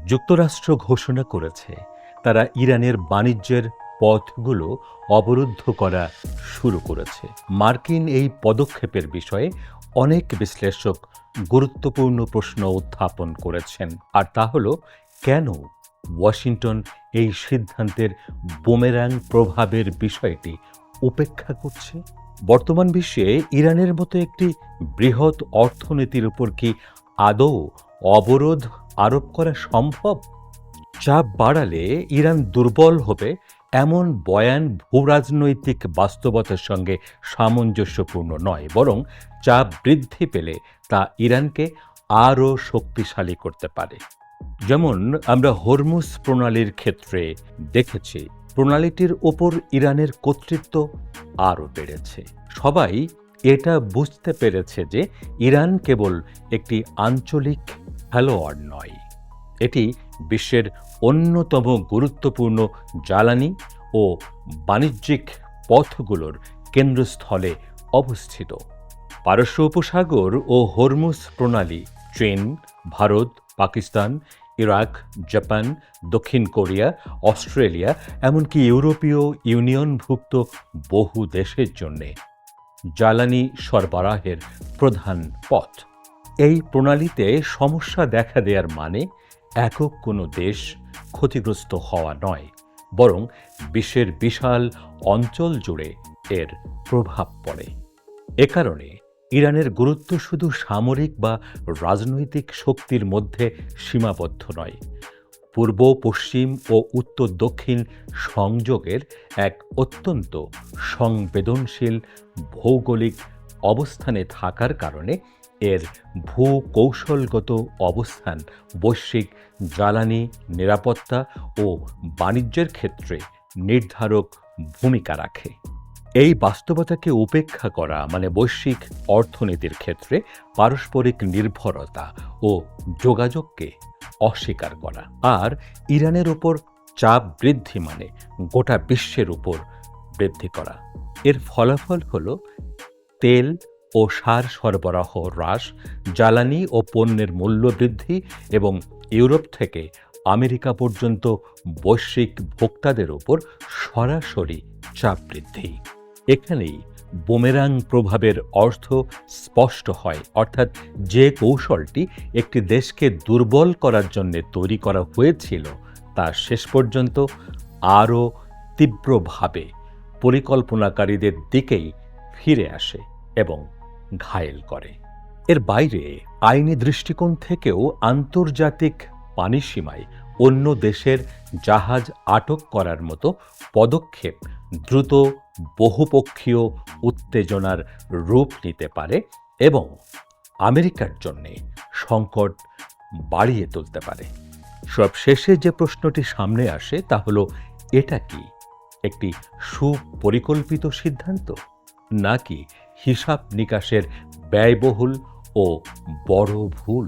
যুক্তরাষ্ট্র ঘোষণা করেছে তারা ইরানের বাণিজ্যের পথগুলো অবরুদ্ধ করা শুরু করেছে। মার্কিন এই পদক্ষেপের বিষয়ে অনেক বিশ্লেষক গুরুত্বপূর্ণ প্রশ্ন উত্থাপন করেছেন, আর তা হলো কেন ওয়াশিংটন এই সিদ্ধান্তের বুমেরাং প্রভাবের বিষয়টি উপেক্ষা করছে। বর্তমান বিশ্বে ইরানের মতো একটি বৃহৎ অর্থনীতির উপর কি আদৌ অবরোধ আরোপ করা সম্ভব? চাপ বাড়ালে ইরান দুর্বল হবে, এমন বয়ান ভূরাজনৈতিক বাস্তবতার সঙ্গে সামঞ্জস্যপূর্ণ নয়, বরং চাপ বৃদ্ধি পেলে তা ইরানকে আরও শক্তিশালী করতে পারে। যেমন আমরা হরমুজ প্রণালীর ক্ষেত্রে দেখেছি, প্রণালীটির ওপর ইরানের কর্তৃত্ব আরও বেড়েছে। সবাই এটা বুঝতে পেরেছে যে ইরান কেবল একটি আঞ্চলিক খেলোয়াড় নয়, এটি বিশ্বের অন্যতম গুরুত্বপূর্ণ জ্বালানি ও বাণিজ্যিক পথগুলোর কেন্দ্রস্থলে অবস্থিত। পারস্য উপসাগর ও হরমুজ প্রণালী চীন, ভারত, পাকিস্তান, ইরাক, জাপান, দক্ষিণ কোরিয়া, অস্ট্রেলিয়া, এমনকি ইউরোপীয় ইউনিয়নভুক্ত বহু দেশের জন্যে জ্বালানি সরবরাহের প্রধান পথ। এই প্রণালীতে সমস্যা দেখা দেওয়ার মানে একক কোনো দেশ ক্ষতিগ্রস্ত হওয়া নয়, বরং বিশ্বের বিশাল অঞ্চল জুড়ে এর প্রভাব পড়ে। এ কারণে ইরানের গুরুত্ব শুধু সামরিক বা রাজনৈতিক শক্তির মধ্যে সীমাবদ্ধ নয়, পূর্ব পশ্চিম ও উত্তর দক্ষিণ সংযোগের এক অত্যন্ত সংবেদনশীল ভৌগোলিক অবস্থানে থাকার কারণে এর ভূকৌশলগত অবস্থান বৈশ্বিক জ্বালানি নিরাপত্তা ও বাণিজ্যের ক্ষেত্রে নির্ধারক ভূমিকা রাখে। এই বাস্তবতাকে উপেক্ষা করা মানে বৈশ্বিক অর্থনীতির ক্ষেত্রে পারস্পরিক নির্ভরতা ও যোগাযোগকে অস্বীকার করা। আর ইরানের উপর চাপ বৃদ্ধি মানে গোটা বিশ্বের উপর বৃদ্ধি করা। এর ফলাফল হলো তেল ও সার সরবরাহ হ্রাস, জ্বালানি ও পণ্যের মূল্য বৃদ্ধি এবং ইউরোপ থেকে আমেরিকা পর্যন্ত বৈশ্বিক ভোক্তাদের উপর সরাসরি চাপ বৃদ্ধি। এখানেই বুমেরাং প্রভাবের অর্থ স্পষ্ট হয়, অর্থাৎ যে কৌশলটি একটি দেশকে দুর্বল করার জন্য তৈরি করা হয়েছিল তা শেষ পর্যন্ত আরও তীব্রভাবে পরিকল্পনাকারীদের দিকেই ফিরে আসে এবং ঘায়েল করে। এর বাইরে আইনি দৃষ্টিকোণ থেকেও আন্তর্জাতিক পানিসীমায় অন্য দেশের জাহাজ আটক করার মতো পদক্ষেপ দ্রুত বহুপক্ষীয় উত্তেজনার রূপ নিতে পারে এবং আমেরিকার জন্য সংকট বাড়িয়ে তুলতে পারে। সব শেষে যে প্রশ্নটি সামনে আসে তা হলো, এটা কি একটি সুপরিকল্পিত সিদ্ধান্ত নাকি হিসাব নিকাশের ব্যয়বহুল ও বড় ভুল?